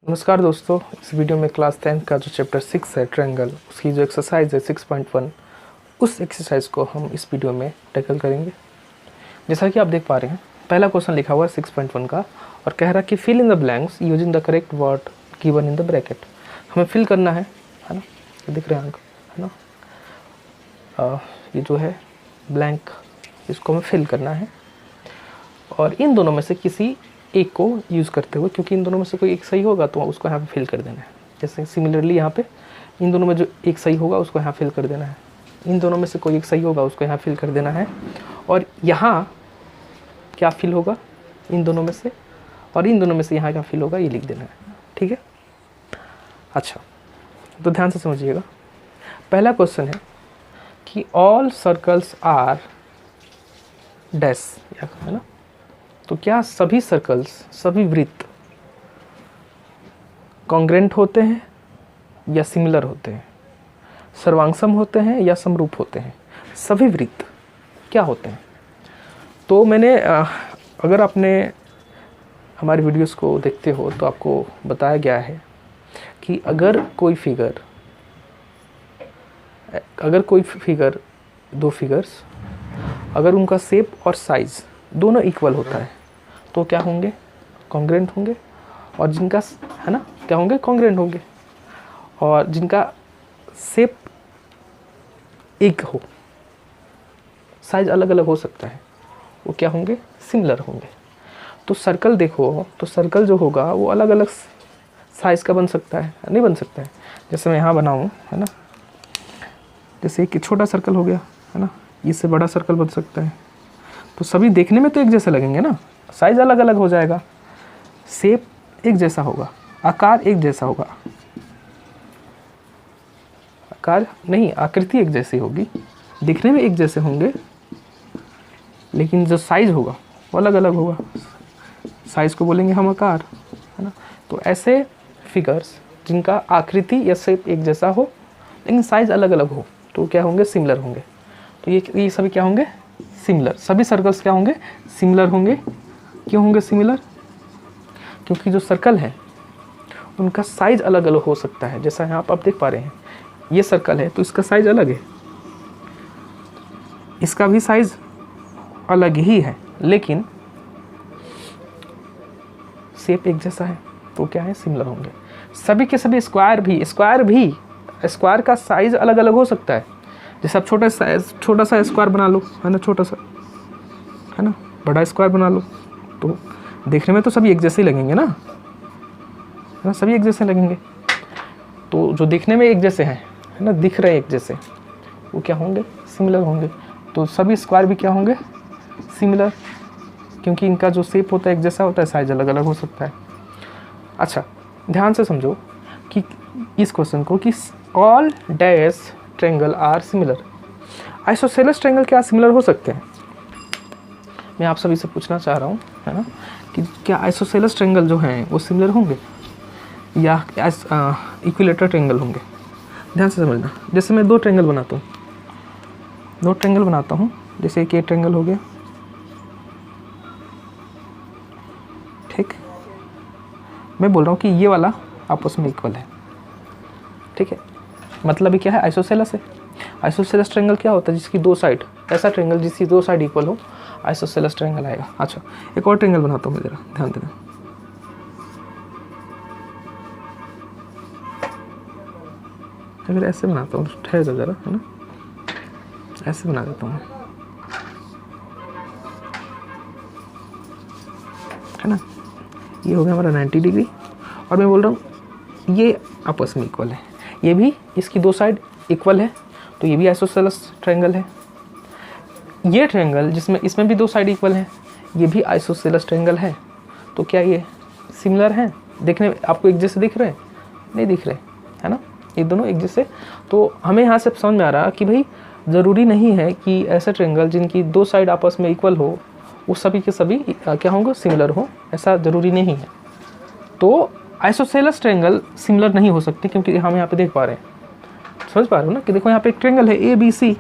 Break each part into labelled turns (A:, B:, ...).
A: नमस्कार दोस्तों, इस वीडियो में क्लास 10 का जो चैप्टर 6 है ट्रायंगल, उसकी जो एक्सरसाइज है 6.1, उस एक्सरसाइज को हम इस वीडियो में टैकल करेंगे। जैसा कि आप देख पा रहे हैं, पहला क्वेश्चन लिखा हुआ है 6.1 का और कह रहा है कि fill in the blanks using the correct word given in the bracket. हमें फिल करना है ना, ये दिख रहे हैं अंक है ना, ये जो है ब्लैंक, इसको हमें फिल करना है और इन दोनों में से किसी एक को यूज़ करते हुए, क्योंकि इन दोनों में से कोई एक सही होगा तो उसको यहाँ पे फिल कर देना है। जैसे सिमिलरली यहाँ पे इन दोनों में जो एक सही होगा उसको यहाँ फिल कर देना है, इन दोनों में से कोई एक सही होगा उसको यहाँ फिल कर देना है और यहाँ क्या फिल होगा इन दोनों में से, और इन दोनों में से यहाँ क्या फिल होगा ये लिख देना है। ठीक है, अच्छा तो ध्यान से समझिएगा। पहला क्वेश्चन है कि ऑल सर्कल्स आर डैश, है ना, तो क्या सभी सर्कल्स, सभी वृत्त कॉन्ग्रेंट होते हैं या सिमिलर होते हैं, सर्वांगसम होते हैं या समरूप होते हैं, सभी वृत्त क्या होते हैं। तो मैंने अगर आपने हमारी वीडियोस को देखते हो तो आपको बताया गया है कि अगर कोई फिगर दो फिगर्स अगर उनका शेप और साइज दोनों इक्वल होता है तो क्या होंगे, कॉन्ग्रेंट होंगे, और जिनका है ना क्या होंगे, कॉन्ग्रेंट होंगे, और जिनका शेप एक हो, साइज अलग अलग हो सकता है, वो क्या होंगे, सिमिलर होंगे। तो सर्कल देखो, तो सर्कल जो होगा वो अलग अलग साइज़ का बन सकता है, नहीं बन सकता है। जैसे मैं यहाँ बनाऊँ है ना, जैसे एक छोटा सर्कल हो गया है ना, इससे बड़ा सर्कल बन सकता है, तो सभी देखने में तो एक जैसे लगेंगे ना, साइज अलग अलग हो जाएगा, शेप एक जैसा होगा, आकार एक जैसा होगा, आकार नहीं आकृति एक जैसी होगी, दिखने में एक जैसे होंगे, लेकिन जो साइज होगा वो अलग अलग होगा, साइज को बोलेंगे हम आकार, है ना। तो ऐसे फिगर्स जिनका आकृति या शेप एक जैसा हो लेकिन साइज अलग अलग हो तो क्या होंगे, सिमिलर होंगे। तो ये सभी क्या होंगे, सिमिलर। सभी सर्कल्स क्या होंगे, सिमिलर होंगे। क्यों होंगे सिमिलर, क्योंकि जो सर्कल है उनका साइज अलग अलग हो सकता है। जैसा यहाँ आप देख पा रहे हैं, ये सर्कल है तो इसका साइज अलग है, इसका भी साइज अलग ही है, लेकिन शेप एक जैसा है तो क्या है, सिमिलर होंगे। सभी के सभी स्क्वायर का साइज अलग अलग हो सकता है। जैसे आप छोटा सा स्क्वायर बना लो है ना, छोटा सा है ना, बड़ा स्क्वायर बना लो, तो देखने में तो सभी एक जैसे ही लगेंगे ना, है ना, सभी एक जैसे लगेंगे। तो जो देखने में एक जैसे हैं है ना, दिख रहे हैं एक जैसे, वो क्या होंगे, सिमिलर होंगे। तो सभी स्क्वायर भी क्या होंगे, सिमिलर, क्योंकि इनका जो शेप होता है एक जैसा होता है, साइज अलग अलग हो सकता है। अच्छा ध्यान से समझो कि इस क्वेश्चन को कि all dash triangle are similar, isosceles triangle क्या सिमिलर हो सकते हैं। मैं आप सभी से पूछना चाह रहा हूँ है ना कि क्या आइसोसेलेस ट्रायंगल जो हैं वो सिमिलर होंगे या इक्विलेटरल ट्रायंगल होंगे। ध्यान से समझना। जैसे मैं दो ट्रायंगल बनाता हूँ, जैसे एक ये ट्रायंगल हो गया, ठीक, मैं बोल रहा हूँ कि ये वाला आपस में इक्वल है, ठीक है, मतलब ये क्या है, आइसोसेलेस है। आइसोसेलेस ट्रायंगल क्या होता है, जिसकी दो साइड, ऐसा ट्रायंगल जिसकी दो साइड इक्वल हो, आइसोसेलेस ट्रायंगल आएगा। अच्छा एक और ट्रायंगल बनाता हूँ मैं, जरा ध्यान देना। अगर ऐसे बनाता हूँ, ठहर जाओ जरा, है ना, ऐसे बना देता हूँ, है ना, ये हो गया हमारा 90 डिग्री, और मैं बोल रहा हूँ ये आपस में इक्वल है, ये भी इसकी दो साइड इक्वल है, तो ये भी आइसोसेलेस ट्रायंगल है। ये ट्रायंगल जिसमें इसमें भी दो साइड इक्वल है, ये भी आइसोसेलेस ट्रायंगल है। तो क्या ये सिमिलर हैं, देखने में आपको एक जैसे दिख रहे हैं, नहीं दिख रहे, है ना, ये दोनों एक जैसे। तो हमें यहाँ से समझ में आ रहा कि भाई ज़रूरी नहीं है कि ऐसे ट्रायंगल जिनकी दो साइड आपस में इक्वल हो वो सभी के सभी क्या होंगे, सिमिलर हो, ऐसा ज़रूरी नहीं है। तो आइसोसेलेस ट्रायंगल सिमिलर नहीं हो सकते, क्योंकि हम यहाँ पे देख पा रहे हैं, समझ पा रहे हो ना, कि देखो यहाँ पे एक ट्रायंगल है ABC,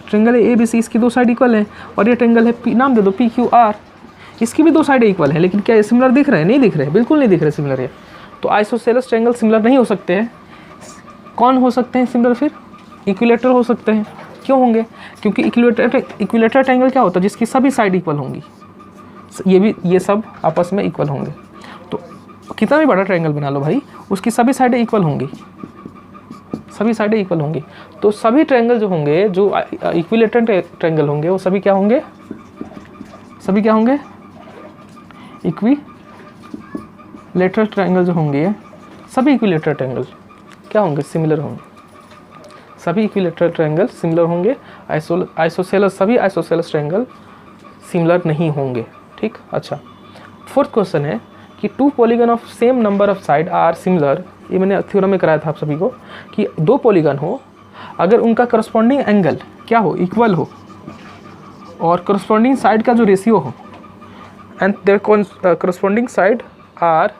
A: ट्रायंगल है ABC, इसकी दो साइड इक्वल है, और ये ट्रायंगल है P, नाम दे दो PQR, इसकी भी दो साइड इक्वल है, लेकिन क्या ये सिमिलर दिख रहे हैं, नहीं दिख रहे, बिल्कुल नहीं दिख रहे सिमिलर है। तो आइसोसेलेस ट्रायंगल सिमिलर नहीं हो सकते हैं। कौन हो सकते हैं सिमिलर? फिर इक्विलेटरल हो सकते हैं। क्यों होंगे? क्योंकि इक्विलेटरल ट्रायंगल क्या होता है? जिसकी सभी साइड इक्वल होंगी, ये सब आपस में इक्वल होंगे। तो कितना भी बड़ा ट्रायंगल बना लो भाई, उसकी सभी साइडें इक्वल होंगी, सभी साइडें इक्वल होंगी। तो सभी ट्रायंगल जो होंगे, जो इक्विलेटरल ट्रायंगल होंगे, वो सभी क्या होंगे? सभी क्या होंगे? इक्विलेटरल ट्रायंगल जो होंगे, सभी इक्विलेटरल ट्रायंगल क्या होंगे? सिमिलर होंगे। सभी इक्विलेटरल ट्रायंगल सिमिलर होंगे। आइसोसेलेस, सभी आइसोसेलेस ट्रायंगल सिमिलर नहीं होंगे। ठीक, अच्छा। फोर्थ क्वेश्चन है कि two polygon of same number of side are similar. ये मैंने थ्योरम में कराया था आप सभी को कि दो पॉलीगन हो, अगर उनका करस्पॉन्डिंग एंगल क्या हो? इक्वल हो, और करस्पॉन्डिंग साइड का जो रेशियो हो, and their corresponding side are,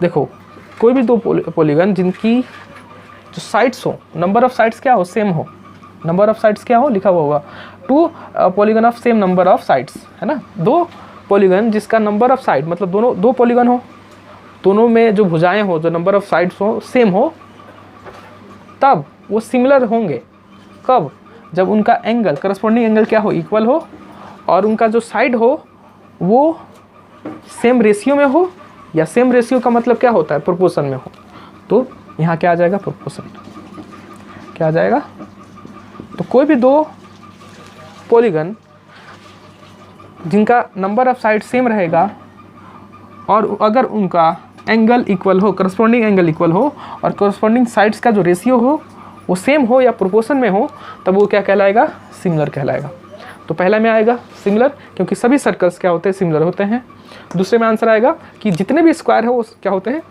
A: देखो कोई भी दो पॉलीगन जिनकी जो साइड्स हो, नंबर ऑफ साइड्स क्या हो? सेम हो। नंबर ऑफ साइड्स क्या हो? लिखा हुआ होगा two polygon of same number of sides, है ना। दो पॉलीगन जिसका नंबर ऑफ साइड, मतलब दोनों दो पॉलीगन हो, दोनों में जो भुजाएं हो, जो नंबर ऑफ साइड्स हो सेम हो, तब वो सिमिलर होंगे। कब? जब उनका एंगल, करस्पॉन्डिंग एंगल क्या हो? इक्वल हो, और उनका जो साइड हो वो सेम रेशियो में हो, या सेम रेशियो का मतलब क्या होता है? प्रोपोर्शन में हो। तो यहाँ क्या आ जाएगा? प्रोपोर्शन। क्या आ जाएगा? तो कोई भी दो पॉलीगन जिनका नंबर ऑफ साइड सेम रहेगा, और अगर उनका एंगल इक्वल हो, करस्पॉन्डिंग एंगल इक्वल हो, और करस्पॉन्डिंग साइड्स का जो रेशियो हो वो सेम हो या प्रोपोर्शन में हो, तब वो क्या कहलाएगा? सिमिलर कहलाएगा। तो पहला में आएगा सिमिलर, क्योंकि सभी सर्कल्स क्या होते हैं? सिमिलर होते हैं। दूसरे में आंसर आएगा कि जितने भी स्क्वायर हो वो क्या होते हैं?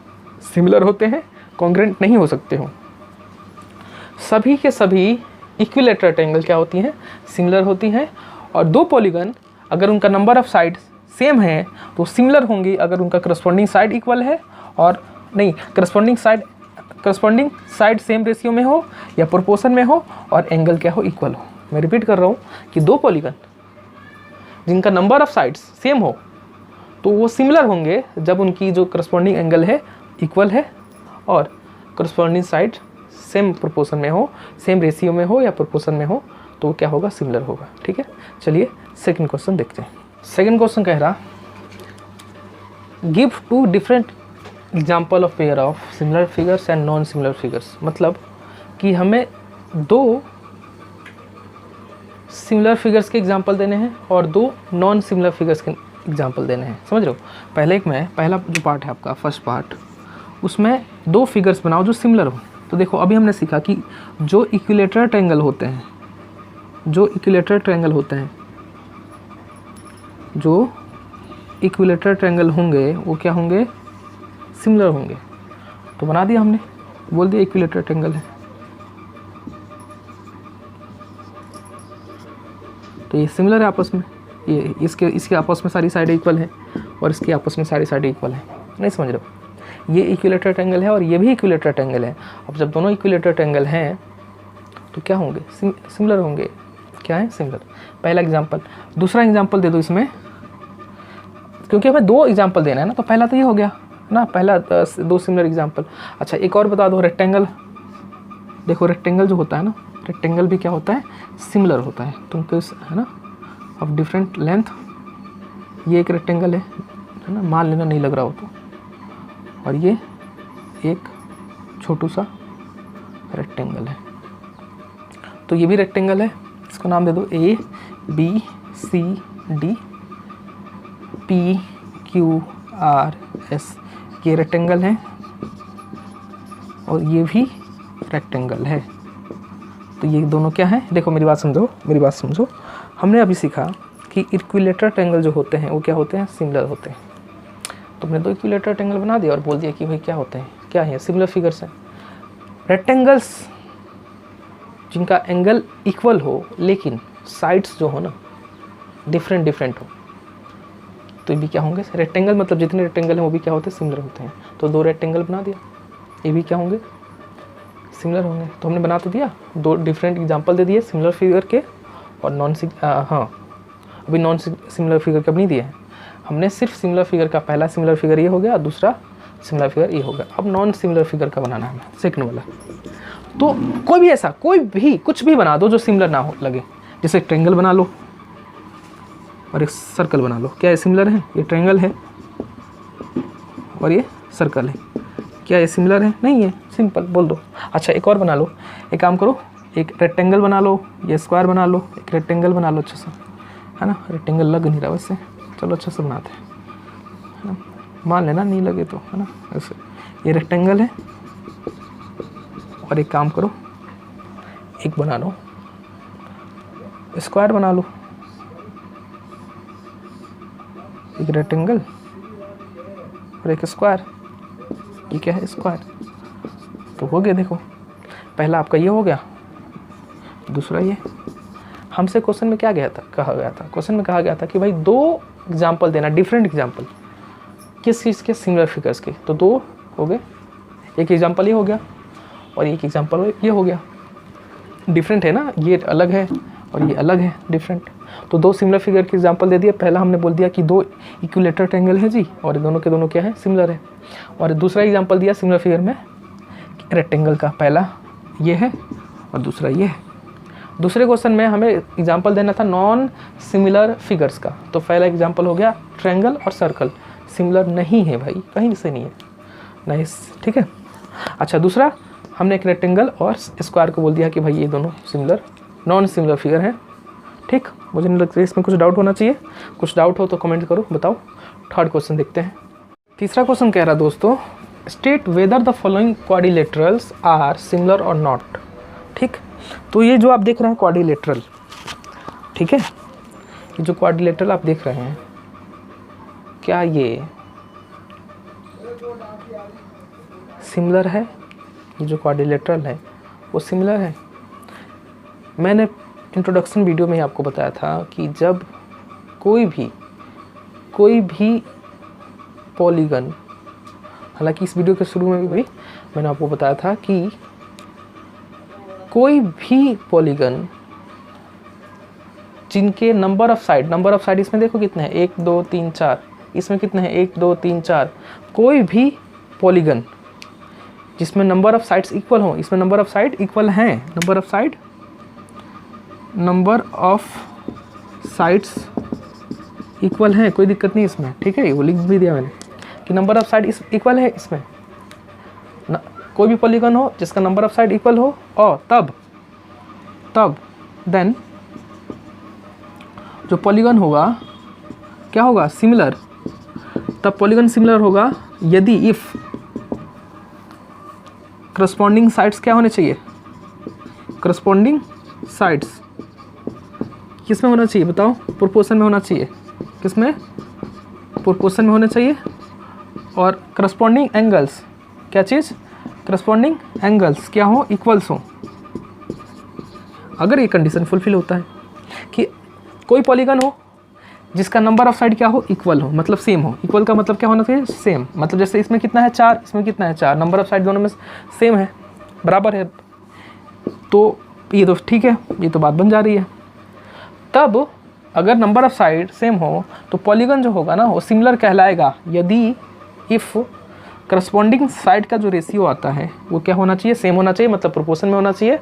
A: सिमिलर होते हैं, कॉन्ग्रुएंट नहीं हो सकते हो। सभी के सभी इक्विलेटरल ट्रायंगल क्या होती हैं? सिमिलर होती हैं। और दो पॉलीगन अगर उनका नंबर ऑफ साइड सेम है तो सिमिलर होंगी अगर उनका करस्पॉन्डिंग साइड इक्वल है, और नहीं, करस्पॉन्डिंग साइड सेम रेशियो में हो या प्रोपोर्शन में हो, और एंगल क्या हो? इक्वल हो। मैं रिपीट कर रहा हूँ कि दो पॉलीगन जिनका नंबर ऑफ साइड्स सेम हो तो वो सिमिलर होंगे जब उनकी जो करस्पॉन्डिंग एंगल है इक्वल है, और करस्पॉन्डिंग साइड सेम प्रोपोर्शन में हो, सेम रेशियो में हो या प्रोपोर्शन में हो, तो क्या होगा? सिमिलर होगा। ठीक है, चलिए सेकंड क्वेश्चन देखते हैं। सेकंड क्वेश्चन कह रहा, give two different example of pair of similar figures and non similar figures. मतलब कि हमें दो सिमिलर फिगर्स के एग्जाम्पल देने हैं और दो नॉन सिमिलर फिगर्स के एग्जाम्पल देने हैं। समझ रहे हो? पहला जो पार्ट है आपका, फर्स्ट पार्ट, उसमें दो फिगर्स बनाओ जो सिमिलर हो। तो देखो अभी हमने सीखा कि जो इक्विलेटरल ट्रायंगल होते हैं, जो इक्विलेटरल ट्रायंगल होंगे वो क्या होंगे? सिमिलर होंगे। तो बना दिया हमने, बोल दिया इक्विलेटरल ट्रायंगल है। तो ये सिमिलर है आपस में, ये इसके आपस में सारी साइडें इक्वल हैं, और इसके आपस में सारी साइडें इक्वल हैं। नहीं समझ रहे हो? ये इक्विलेटरल ट्रायंगल है और ये भी इक्विलेटरल ट्रायंगल है। अब जब दोनों इक्विलेटरल ट्रायंगल हैं तो क्या होंगे? सिमिलर होंगे। क्या है? सिमिलर। पहला एग्जांपल। दूसरा एग्जांपल दे दो इसमें, क्योंकि हमें दो एग्जांपल देना है ना, तो पहला तो ये हो गया ना, पहला दो सिमिलर एग्जांपल। अच्छा, एक और बता दो, रेक्टेंगल। देखो रेक्टेंगल जो होता है ना, रेक्टेंगल भी क्या होता है? सिमिलर होता है। तुमको है ना, ऑफ डिफरेंट लेंथ, ये एक रेक्टेंगल है ना, मान लेना नहीं लग रहा हो तो, और ये एक छोटू सा रेक्टेंगल है। तो ये भी रेक्टेंगल है, इसको नाम दे दो A B C D P Q R S। ये रेक्टेंगल है और ये भी रेक्टेंगल है। तो ये दोनों क्या हैं? देखो मेरी बात समझो। हमने अभी सीखा कि इक्विलेटरल ट्रायंगल जो होते हैं वो क्या होते हैं? सिमिलर होते हैं। तुमने दो इक्विलेटरल ट्रायंगल बना दिया और बोल दिया कि भाई क्या होते हैं? क्या है? सिमिलर फिगर्स हैं। रेक्टेंगल्स जिनका एंगल इक्वल हो लेकिन साइड्स जो हो ना डिफरेंट हो, तो ये भी क्या होंगे? रेक्टेंगल। मतलब जितने रेक्टेंगल हैं वो भी क्या होते हैं? सिमिलर होते हैं। तो दो रेक्टेंगल बना दिया, ये भी क्या होंगे? सिमिलर होंगे। तो हमने बना तो दिया, दो डिफरेंट एग्जांपल दे दिए सिमिलर फिगर के और अभी नॉन सिमिलर फिगर के नहीं दिए हैं। हमने सिर्फ सिमिलर फिगर का पहला सिमिलर फिगर ये हो गया, दूसरा सिमिलर फिगर ये हो गया। अब नॉन सिमिलर फिगर का बनाना है हमें, सेकंड वाला। तो कोई भी ऐसा, कोई भी कुछ भी बना दो जो सिमिलर ना हो लगे। जैसे ट्रायंगल बना लो और एक सर्कल बना लो, क्या ये सिमिलर है? ये ट्रायंगल है और ये सर्कल है, क्या ये सिमिलर है? नहीं है, सिंपल बोल दो। अच्छा एक और बना लो, एक काम करो, एक रेक्टेंगल बना लो, ये स्क्वायर बना लो, एक रेक्टेंगल बना लो अच्छा सा, है ना। रेक्टेंगल लग नहीं रहा वैसे, चलो अच्छा से बनाते हैं, है ना, मान लेना नहीं लगे तो, है ना। ऐसे ये रेक्टेंगल है और एक काम करो, एक बना लो स्क्वायर बना लो, एक रेक्टेंगल और एक स्क्वायर, ये क्या है? स्क्वायर। तो हो गया, देखो पहला आपका ये हो गया, दूसरा ये। हमसे क्वेश्चन में क्या कहा गया था? क्वेश्चन में कहा गया था कि भाई 2 एग्जाम्पल देना, डिफरेंट एग्जाम्पल, किस चीज़ के? सिमिलर फिगर्स के। तो 2 हो गए, एक एग्जाम्पल ये हो गया और एक एग्जाम्पल ये हो गया। डिफरेंट है ना, ये अलग है और ये अलग है, डिफरेंट। तो 2 सिमिलर फिगर के एग्जाम्पल दे दिए। पहला हमने बोल दिया कि 2 इक्विलेटरल ट्रायंगल है जी, और दोनों के दोनों क्या है? सिमिलर है। और दूसरा एग्जाम्पल दिया सिमिलर फिगर में रेक्टेंगल का, पहला ये है और दूसरा ये है। दूसरे क्वेश्चन में हमें एग्जाम्पल देना था नॉन सिमिलर फिगर्स का। तो पहला एग्जाम्पल हो गया ट्रायंगल और सर्कल, सिमिलर नहीं है भाई, कहीं से नहीं है, नाइस, ठीक है। अच्छा दूसरा हमने एक रेक्टेंगल और स्क्वायर को बोल दिया कि भाई ये दोनों सिमिलर नॉन सिमिलर फिगर हैं, ठीक। मुझे नहीं लगता इसमें कुछ डाउट होना चाहिए, कुछ डाउट हो तो कमेंट करो, बताओ। थर्ड क्वेश्चन देखते हैं। तीसरा क्वेश्चन कह रहा दोस्तों, state whether the following quadrilaterals are similar और नॉट, ठीक। तो ये जो आप देख रहे हैं क्वाड्रिलेटरल, ठीक है, ये जो क्वाड्रिलेटरल आप देख रहे हैं, क्या ये सिमिलर है? ये जो क्वाड्रिलेटरल है वो सिमिलर है? मैंने इंट्रोडक्शन वीडियो में ही आपको बताया था कि जब कोई भी पॉलीगन, हालांकि इस वीडियो के शुरू में भी मैंने आपको बताया था कि कोई भी पॉलीगन जिनके नंबर ऑफ साइड इसमें देखो कितने हैं, 1 2 3 4, इसमें कितने हैं, 1 2 3 4। कोई भी पॉलीगन जिसमें नंबर ऑफ साइड्स इक्वल हो, इसमें नंबर ऑफ साइड इक्वल हैं, नंबर ऑफ साइड्स इक्वल हैं, कोई दिक्कत नहीं इसमें, ठीक है। वो लिख भी दिया मैंने कि नंबर ऑफ साइड इक्वल है इसमें। कोई भी पॉलीगन हो जिसका नंबर ऑफ साइड इक्वल हो, और तब देन जो पॉलीगन होगा क्या होगा? सिमिलर। तब पॉलीगन सिमिलर होगा यदि इफ करस्पॉन्डिंग साइड्स क्या होने चाहिए? करस्पॉन्डिंग साइड्स किस में होना चाहिए बताओ? प्रोपोर्शन में होना चाहिए। किस में? प्रोपोर्शन में होना चाहिए। और करस्पॉन्डिंग एंगल्स, क्या चीज़? करस्पॉन्डिंग एंगल्स क्या हो? इक्वल्स हो। अगर ये कंडीशन फुलफिल होता है कि कोई पॉलीगन हो जिसका नंबर ऑफ साइड क्या हो? इक्वल हो, मतलब सेम हो। इक्वल का मतलब क्या होना चाहिए? सेम। मतलब जैसे इसमें कितना है? 4, इसमें कितना है? 4। नंबर ऑफ साइड दोनों में सेम है, बराबर है, तो ये तो ठीक है, ये तो बात बन जा रही है। तब अगर नंबर ऑफ साइड सेम हो तो पॉलीगन जो होगा ना वो सिमिलर कहलाएगा यदि इफ़ करस्पॉन्डिंग साइड का जो रेशियो आता है वो क्या होना चाहिए? सेम होना चाहिए, मतलब प्रोपोर्शन में होना चाहिए।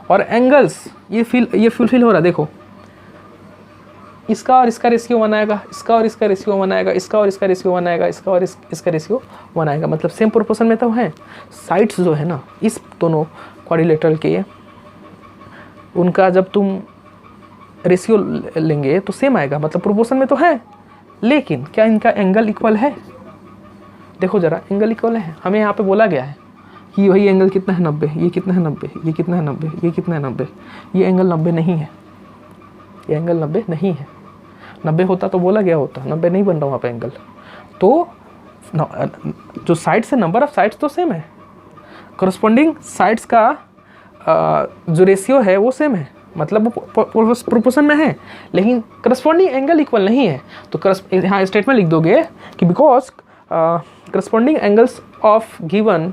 A: और एंगल्स ये फुलफिल हो रहा है, देखो इसका और इसका रेशियो 1 आएगा, इसका और इसका रेशियो 1 आएगा, इसका और इसका रेशियो 1 आएगा, इसका और इसका रेशियो 1 आएगा, मतलब सेम प्रोपोर्शन में तो है। साइड्स जो है ना इस दोनों क्वाड्रिलेटरल के, उनका जब तुम रेशियो लेंगे तो सेम आएगा, मतलब प्रोपोर्शन में तो है। लेकिन क्या इनका एंगल इक्वल है? देखो ज़रा, एंगल इक्वल है। हमें यहाँ पे बोला गया है कि वही एंगल कितना है? 90। ये कितना है? 90। ये कितना है? 90। ये कितना है? 90। ये एंगल 90 नहीं है, ये एंगल 90 नहीं है। 90 होता तो बोला गया होता, 90 नहीं बन रहा वहाँ पे एंगल। तो जो साइड्स है, नंबर ऑफ साइड्स तो सेम है, करस्पॉन्डिंग साइड्स का जो रेशियो है वो सेम है, मतलब वो प्रोपोर्शन में है, लेकिन करस्पॉन्डिंग एंगल इक्वल नहीं है। तो यहाँ स्टेटमेंट लिख दोगे कि because corresponding angles of given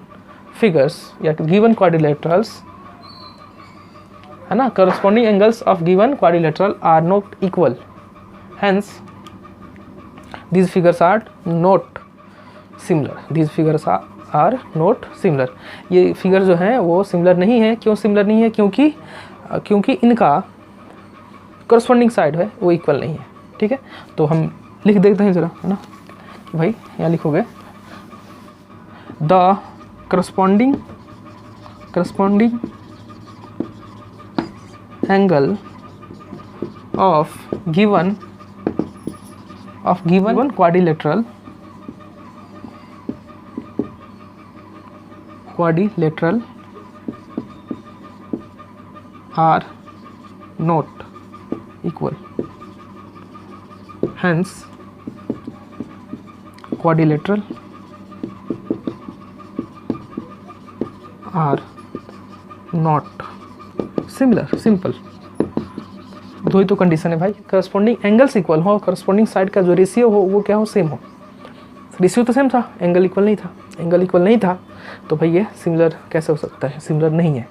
A: figures या गिवन क्वाड्रिलेटरल्स, है ना, corresponding angles of given quadrilateral are not equal, hence these figures are not similar, these figures are not similar. ये फिगर जो हैं वो सिमिलर नहीं है। क्यों सिमिलर नहीं है? क्योंकि इनका करस्पॉन्डिंग साइड है वो इक्वल नहीं है। ठीक है, तो हम लिख देते हैं ज़रा, है ना कि भाई यहाँ लिखोगे the corresponding angle of given quadrilateral are not equal, hence quadrilateral are not similar। Simple, दो ही तो कंडीशन है भाई, करस्पॉन्डिंग एंगल्स इक्वल हो, करस्पॉन्डिंग साइड का जो रेशियो हो वो क्या हो, सेम हो। रेशियो तो सेम था, एंगल इक्वल नहीं था, तो भाई ये सिमिलर कैसे हो सकता है? सिमिलर नहीं है।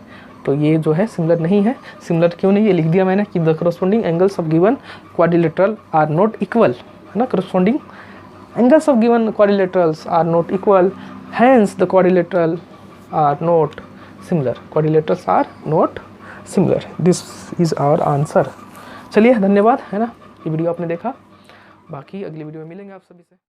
A: तो ये जो है सिमिलर नहीं है। सिमिलर क्यों नहीं, ये लिख दिया मैंने कि the corresponding angles of given quadrilateral are not equal, है ना। Corresponding angles of given quadrilaterals are not equal, hence the quadrilateral are not similar. Quadrilaterals are not similar, this is our answer. चलिए धन्यवाद, है ना, ये video आपने देखा। बाकी अगली वीडियो में मिलेंगे आप सभी से।